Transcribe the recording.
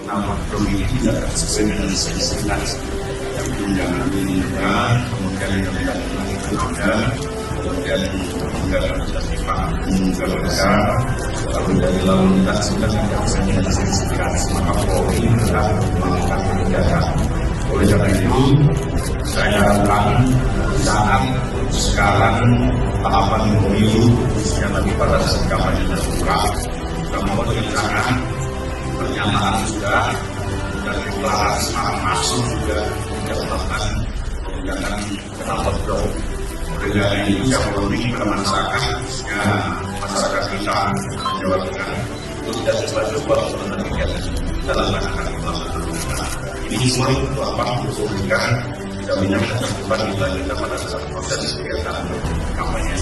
nama program ini tidak sesuai dengan spesifikasi yang tunjangan minimal, kemudian yang tidak ada, kemudian tunjangan keluarga, lalu dari lalu lintas sudah tidak sesuai dengan spesifikasi, maka Polri telah melakukan kebijakan. Oleh karena itu, saya harapkan saat sekarang tahapan pemilu yang lagi pada saat kampanye terbuka, mohon jangan pernyataan sudah dan deklarasi masuk juga ditetapkan jangan kenapa dong. Oleh karena itu saya meminta kepada masyarakat kita Jawa Tengah untuk tidak coba-coba menentukan dalam melakukan ini semua itu apa untuk memberikan jaminan ketertiban kita pada saat proses kegiatan kampanye.